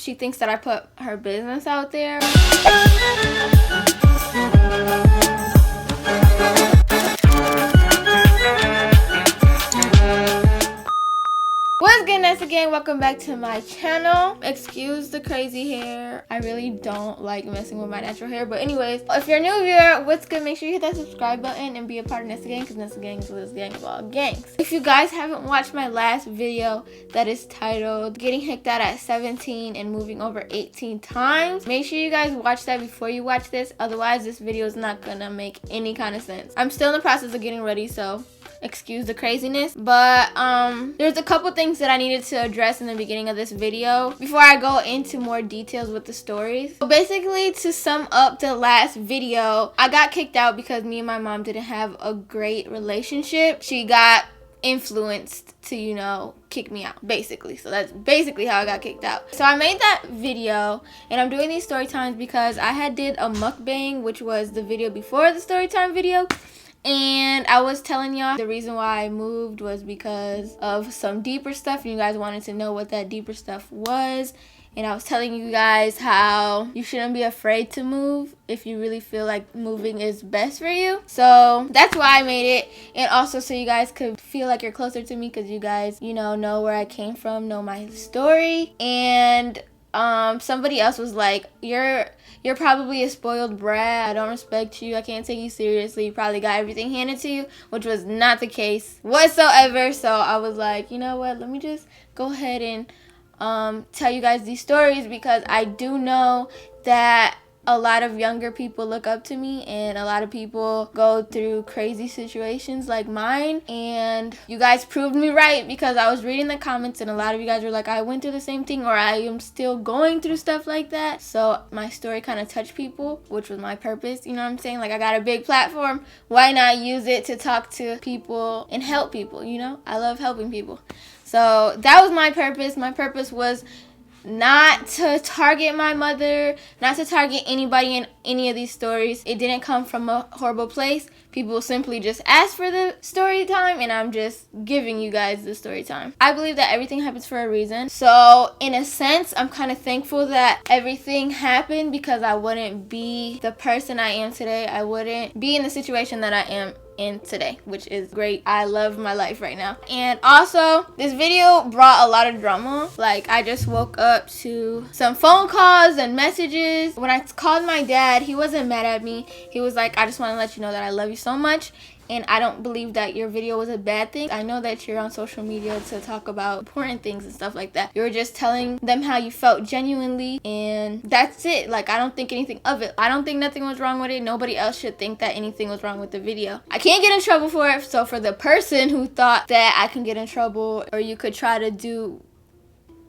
She thinks that I put her business out there. What's good, Vanessa gang? Welcome back to my channel. Excuse the crazy hair. I really don't like messing with my natural hair. But anyways, if you're a new viewer, what's good? Make sure you hit that subscribe button and be a part of Nessa gang, because Nessa gang is this gang of all gangs. If you guys haven't watched my last video that is titled Getting Hicked Out at 17 and Moving Over 18 Times, make sure you guys watch that before you watch this. Otherwise, this video is not gonna make any kind of sense. I'm still in the process of getting ready, so excuse the craziness, but there's a couple things that I needed to address in the beginning of this video before I go into more details with the stories. So basically, to sum up the last video, I got kicked out because me and my mom didn't have a great relationship. She got influenced to, you know, kick me out, basically. So that's basically how I got kicked out. So I made that video, and I'm doing these story times because I had did a mukbang, which was the video before the story time video. And I was telling y'all the reason why I moved was because of some deeper stuff, and you guys wanted to know what that deeper stuff was. And I was telling you guys how you shouldn't be afraid to move if you really feel like moving is best for you. So that's why I made it. And also so you guys could feel like you're closer to me, because you guys, you know where I came from, know my story. And somebody else was like, you're probably a spoiled brat. I don't respect you. I can't take you seriously. You probably got everything handed to you, which was not the case whatsoever. So I was like, you know what? Let me just go ahead and tell you guys these stories, because I do know that a lot of younger people look up to me, and a lot of people go through crazy situations like mine. And you guys proved me right, because I was reading the comments and a lot of you guys were like, I went through the same thing, or I am still going through stuff like that. So my story kind of touched people, which was my purpose. You know what I'm saying? Like, I got a big platform. Why not use it to talk to people and help people? You know, I love helping people. So that was my purpose. My purpose was not to target my mother, not to target anybody in any of these stories. It didn't come from a horrible place. People simply just asked for the story time, and I'm just giving you guys the story time. I believe that everything happens for a reason. So in a sense, I'm kind of thankful that everything happened, because I wouldn't be the person I am today. I wouldn't be in the situation that I am in today, which is great. I love my life right now. And also, this video brought a lot of drama. Like, I just woke up to some phone calls and messages. When I called my dad, he wasn't mad at me. He was like, I just want to let you know that I love you so much, and I don't believe that your video was a bad thing. I know that you're on social media to talk about important things and stuff like that. You were just telling them how you felt genuinely, and that's it. Like, I don't think anything of it. I don't think nothing was wrong with it. Nobody else should think that anything was wrong with the video. I can't get in trouble for it. So for the person who thought that I can get in trouble, or you could try to do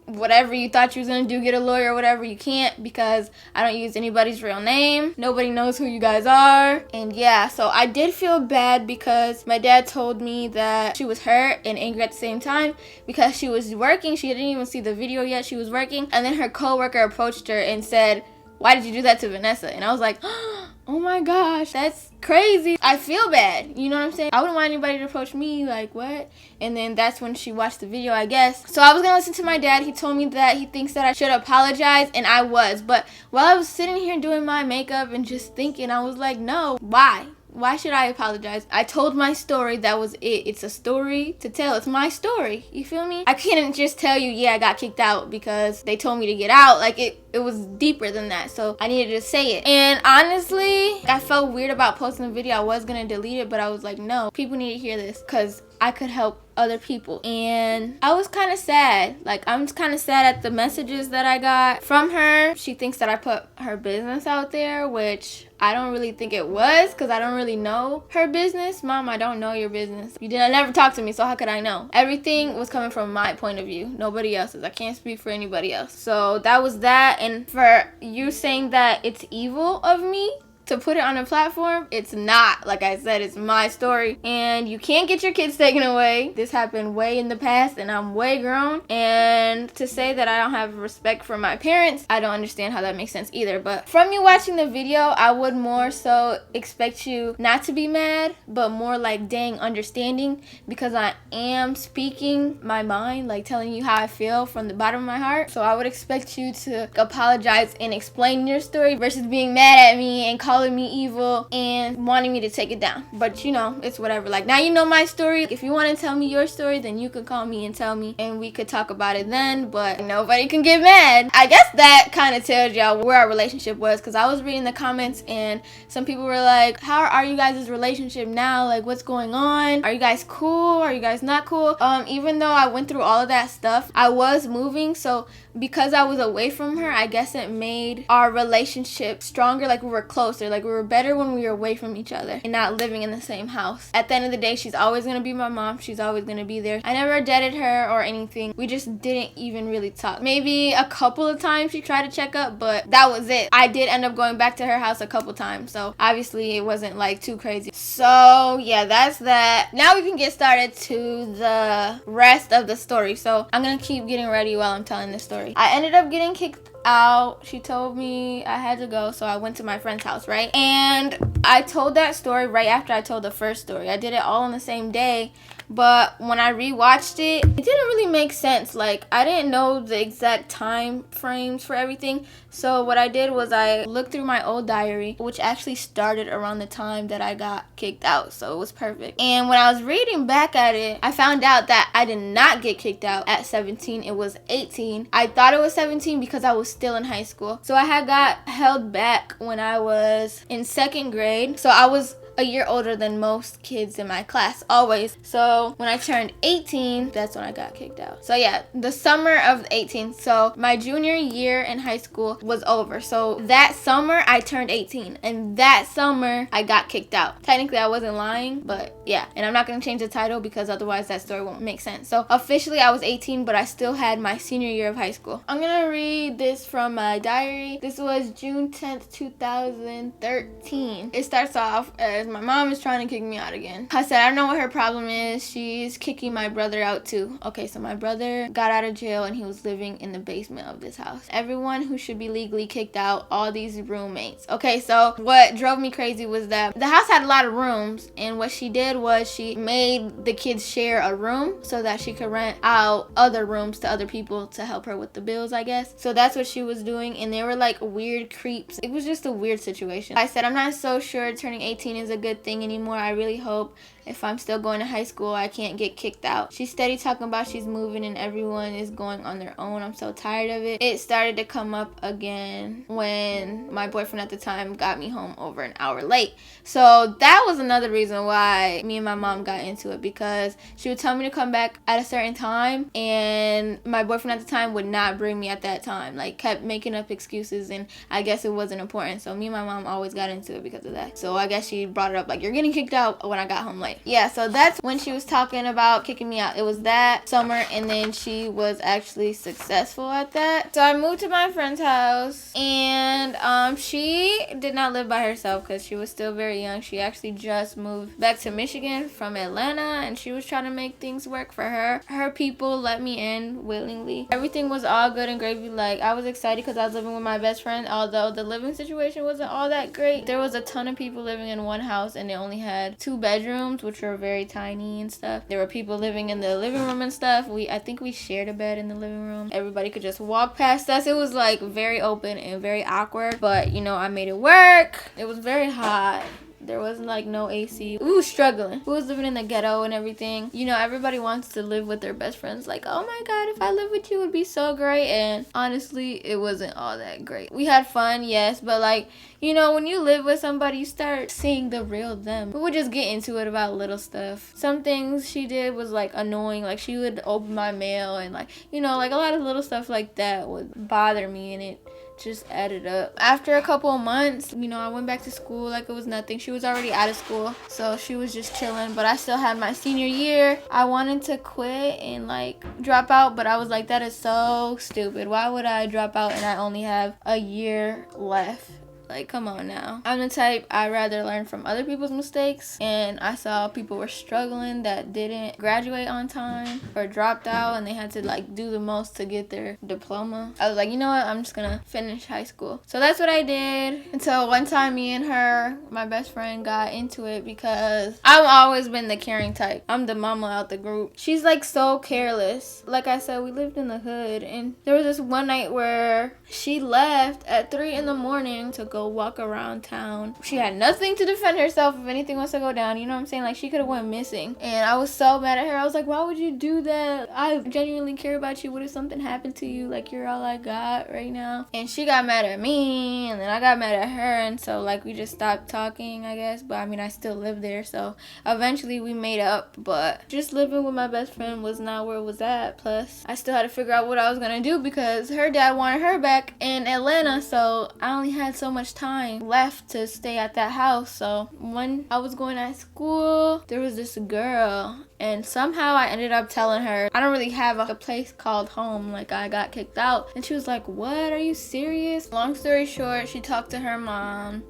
whatever you thought you was gonna do, get a lawyer or whatever, you can't, because I don't use anybody's real name. Nobody knows who you guys are. And yeah, so I did feel bad, because my dad told me that she was hurt and angry at the same time, because she was working. She didn't even see the video yet. She was working, and then her coworker approached her and said, why did you do that to Vanessa? And I was like, oh my gosh, that's crazy. I feel bad, you know what I'm saying? I wouldn't want anybody to approach me, like, what? And then that's when she watched the video, I guess. So I was gonna listen to my dad. He told me that he thinks that I should apologize, and I was. But while I was sitting here doing my makeup and just thinking, I was like, no, why? Why should I apologize? I told my story. That was it. It's a story to tell. It's my story. You feel me? I couldn't just tell you, yeah, I got kicked out because they told me to get out. Like, it was deeper than that. So I needed to say it. And honestly, I felt weird about posting the video. I was gonna delete it, but I was like, no, people need to hear this, because I could help other people. And I was kind of sad. Like, I'm kind of sad at the messages that I got from her. She thinks that I put her business out there, which I don't really think it was, because I don't really know her business. Mom, I don't know your business. You didn't never talk to me, so how could I know? Everything was coming from my point of view, nobody else's. I can't speak for anybody else. So that was that. And for you saying that it's evil of me to put it on a platform, it's not. Like I said, it's my story, and you can't get your kids taken away. This happened way in the past, and I'm way grown. And to say that I don't have respect for my parents, I don't understand how that makes sense either. But from you watching the video, I would more so expect you not to be mad, but more like, dang, understanding, because I am speaking my mind, like telling you how I feel from the bottom of my heart. So I would expect you to apologize and explain your story versus being mad at me and calling me evil and wanting me to take it down. But you know, it's whatever. Like, now you know my story. If you want to tell me your story, then you could call me and tell me, and we could talk about it then. But nobody can get mad. I guess that kind of tells y'all where our relationship was, because I was reading the comments and some people were like, how are you guys' relationship now? Like, what's going on? Are you guys cool? Are you guys not cool? Even though I went through all of that stuff, I was moving, so because I was away from her, I guess it made our relationship stronger. Like, we were closer, like we were better when we were away from each other and not living in the same house. At the end of the day, she's always gonna be my mom. She's always gonna be there. I never deaded her or anything. We just didn't even really talk. Maybe a couple of times she tried to check up, but that was it. I did end up going back to her house a couple times, so obviously it wasn't like too crazy. So yeah, that's that. Now we can get started to the rest of the story. So I'm gonna keep getting ready while I'm telling this story. I ended up getting kicked out. She told me I had to go, so I went to my friend's house, right? And I told that story right after I told the first story. I did it all on the same day, but when I rewatched it, it didn't really make sense. Like, I didn't know the exact time frames for everything. So what I did was I looked through my old diary, which actually started around the time that I got kicked out, so it was perfect. And when I was reading back at it, I found out that I did not get kicked out at 17. It was 18. I thought it was 17 because I was still in high school. So I had got held back when I was in 2nd grade. So I was a year older than most kids in my class, always. So when I turned 18, that's when I got kicked out. So yeah, the summer of 18. So my junior year in high school was over. So that summer I turned 18, and that summer I got kicked out. Technically I wasn't lying, but yeah. And I'm not gonna change the title because otherwise that story won't make sense. So officially I was 18, but I still had my senior year of high school. I'm gonna read this from my diary. This was June 10th, 2013. It starts off as, my mom is trying to kick me out again. I said, I don't know what her problem is. She's kicking my brother out too. Okay, so my brother got out of jail and he was living in the basement of this house. Everyone who should be legally kicked out, all these roommates. Okay, so what drove me crazy was that the house had a lot of rooms, and what she did was she made the kids share a room so that she could rent out other rooms to other people to help her with the bills, I guess. So that's what she was doing, and they were like weird creeps. It was just a weird situation. I said, I'm not so sure turning 18 is a good thing anymore. I really hope if I'm still going to high school, I can't get kicked out. She's steady talking about she's moving and everyone is going on their own. I'm so tired of it. It started to come up again when my boyfriend at the time got me home over an hour late. So that was another reason why me and my mom got into it, because she would tell me to come back at a certain time, and my boyfriend at the time would not bring me at that time. Like, kept making up excuses, and I guess it wasn't important. So me and my mom always got into it because of that. So I guess she brought it up like, you're getting kicked out when I got home late. Yeah, so that's when she was talking about kicking me out. It was that summer, and then she was actually successful at that. So I moved to my friend's house, and she did not live by herself because she was still very young. She actually just moved back to Michigan from Atlanta, and she was trying to make things work for her. Her people let me in willingly. Everything was all good and gravy. Like, I was excited because I was living with my best friend, although the living situation wasn't all that great. There was a ton of people living in one house, and they only had 2 bedrooms, which were very tiny and stuff. There were people living in the living room and stuff. I think we shared a bed in the living room. Everybody could just walk past us. It was like very open and very awkward, but you know, I made it work. It was very hot. There wasn't like no AC. We was struggling. We was living in the ghetto and everything. You know, everybody wants to live with their best friends. Like, oh my God, if I live with you, it would be so great. And honestly, it wasn't all that great. We had fun, yes, but like, you know, when you live with somebody, you start seeing the real them. But we'll just get into it about little stuff. Some things she did was like annoying. Like, she would open my mail and like, you know, like a lot of little stuff like that would bother me, and it just added up. After a couple of months, you know, I went back to school like it was nothing. She was already out of school, so she was just chilling, but I still had my senior year. I wanted to quit and like drop out, but I was like, that is so stupid. Why would I drop out and I only have a year left? Like, come on now. I'm the type, I'd rather learn from other people's mistakes, and I saw people were struggling that didn't graduate on time or dropped out, and they had to like do the most to get their diploma. I was like, you know what, I'm just gonna finish high school. So that's what I did until one time me and her, my best friend, got into it because I've always been the caring type. I'm the mama out the group. She's like so careless. Like I said, we lived in the hood, and there was this one night where she left at 3 in the morning to go walk around town. She had nothing to defend herself if anything was to go down, you know what I'm saying? Like, she could have went missing. And I was so mad at her. I was like, why would you do that? I genuinely care about you. What if something happened to you? Like, you're all I got right now. And she got mad at me, and then I got mad at her, and so like we just stopped talking, I guess. But I mean, I still live there, so eventually we made up. But just living with my best friend was not where it was at. Plus, I still had to figure out what I was gonna do because her dad wanted her back in Atlanta, so I only had so much time left to stay at that house. So when I was going to school, there was this girl, and somehow I ended up telling her I don't really have a place called home, like I got kicked out. And she was like, what, are you serious? Long story short, she talked to her mom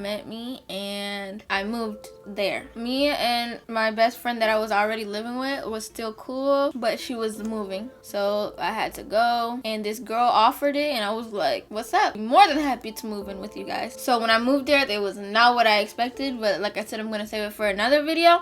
met me, and I moved there. Me and my best friend that I was already living with was still cool, but she was moving, so I had to go, and this girl offered it, and I was like, what's up? I'm more than happy to move in with you guys. So when I moved there, it was not what I expected, but like I said, I'm gonna save it for another video.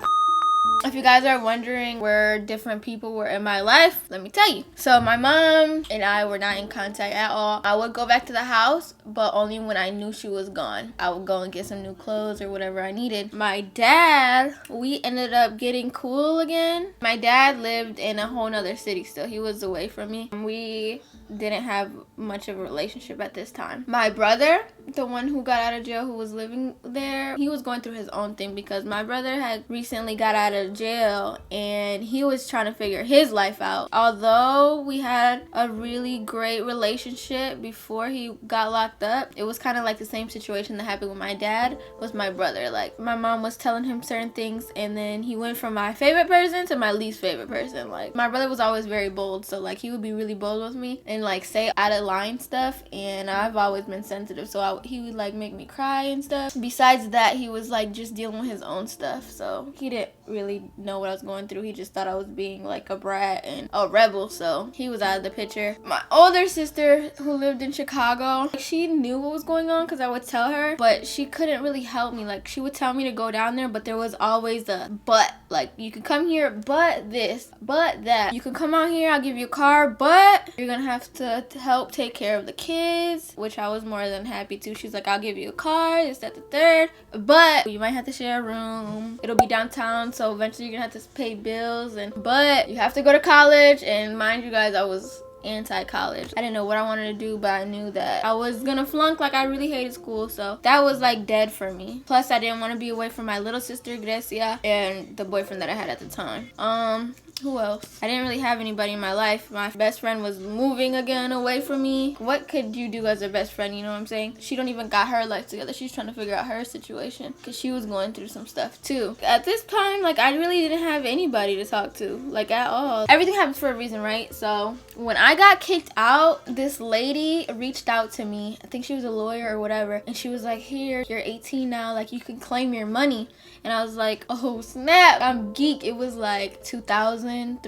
If you guys are wondering where different people were in my life, let me tell you. So my mom and I were not in contact at all. I would go back to the house, but only when I knew she was gone. I would go and get some new clothes or whatever I needed. My dad, we ended up getting cool again. My dad lived in a whole nother city still. He was away from me. We didn't have much of a relationship at this time. My brother, the one who got out of jail, who was living there, he was going through his own thing because my brother had recently got out of jail and he was trying to figure his life out. Although we had a really great relationship before he got locked up, it was kind of like the same situation that happened with my dad with my brother. Like, my mom was telling him certain things, and then he went from my favorite person to my least favorite person. Like, my brother was always very bold, so like he would be really bold with me and like say out of line stuff, and I've always been sensitive, so he would like make me cry and stuff. Besides that, he was like just dealing with his own stuff, so he didn't really know what I was going through. He just thought I was being like a brat and a rebel, so he was out of the picture. My older sister, who lived in Chicago, she knew what was going on because I would tell her, but she couldn't really help me. Like, she would tell me to go down there, but there was always a but. Like, you can come here, but this, but that. You can come out here, I'll give you a car, but you're gonna have to help take care of the kids, which I was more than happy to. She's like, I'll give you a car, this, that, the third, but you might have to share a room. It'll be downtown, so eventually you're gonna have to pay bills, but you have to go to college. And mind you guys, I was anti-college. I didn't know what I wanted to do, but I knew that I was gonna flunk. Like, I really hated school, so that was like dead for me. Plus, I didn't want to be away from my little sister Grecia and the boyfriend that I had at the time. Who else? I didn't really have anybody in my life. My best friend was moving again away from me. What could you do as a best friend, you know what I'm saying? She don't even got her life together. She's trying to figure out her situation because she was going through some stuff too. At this time, like, I really didn't have anybody to talk to, like, at all. Everything happens for a reason, right? So when I got kicked out, this lady reached out to me. I think she was a lawyer or whatever, and she was like, here, you're 18 now, like, you can claim your money. And I was like, oh snap, I'm geek. It was like 2,000,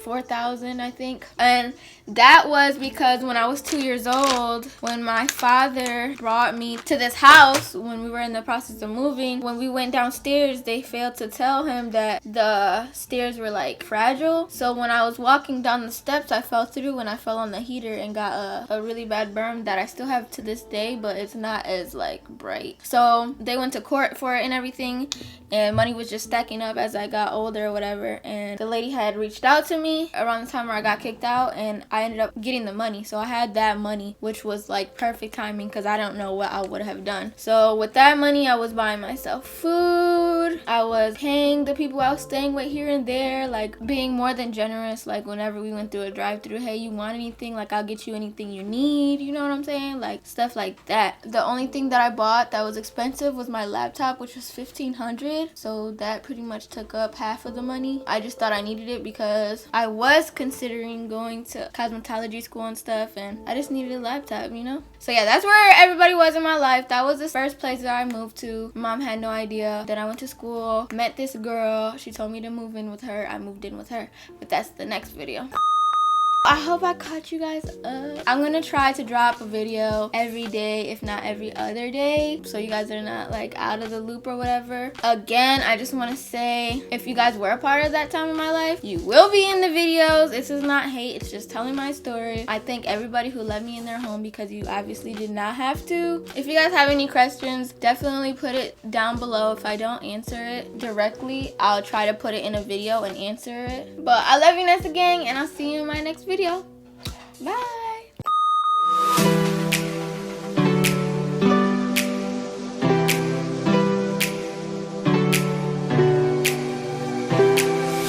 4,000, I think. And that was because when I was 2 years old, when my father brought me to this house, when we were in the process of moving, when we went downstairs, they failed to tell him that the stairs were like fragile. So when I was walking down the steps, I fell through and I fell on the heater and got a really bad burn that I still have to this day, but it's not as like bright. So they went to court for it and everything, and money was just stacking up as I got older or whatever. And the lady had reached out to me around the time where I got kicked out, and I ended up getting the money. So I had that money, which was like perfect timing because I don't know what I would have done. So with that money, I was buying myself food, food. I was paying the people I was staying with here and there, like being more than generous. Like whenever we went through a drive-through, hey, you want anything? Like I'll get you anything you need. You know what I'm saying? Like stuff like that. The only thing that I bought that was expensive was my laptop, which was $1,500. So that pretty much took up half of the money. I just thought I needed it because I was considering going to cosmetology school and stuff, and I just needed a laptop, you know? So yeah, that's where everybody was in my life. That was the first place that I moved to. Mom had no idea. Then I went to school, met this girl. She told me to move in with her. I moved in with her. But that's the next video. I hope I caught you guys up. I'm gonna try to drop a video every day, if not every other day, so you guys are not like out of the loop or whatever. Again, I just want to say, if you guys were a part of that time in my life, you will be in the videos. This is not hate, it's just telling my story. I thank everybody who let me in their home because you obviously did not have to. If you guys have any questions, definitely put it down below. If I don't answer it directly, I'll try to put it in a video and answer it. But I love you, Vanessa gang, and I'll see you in my next video. Bye.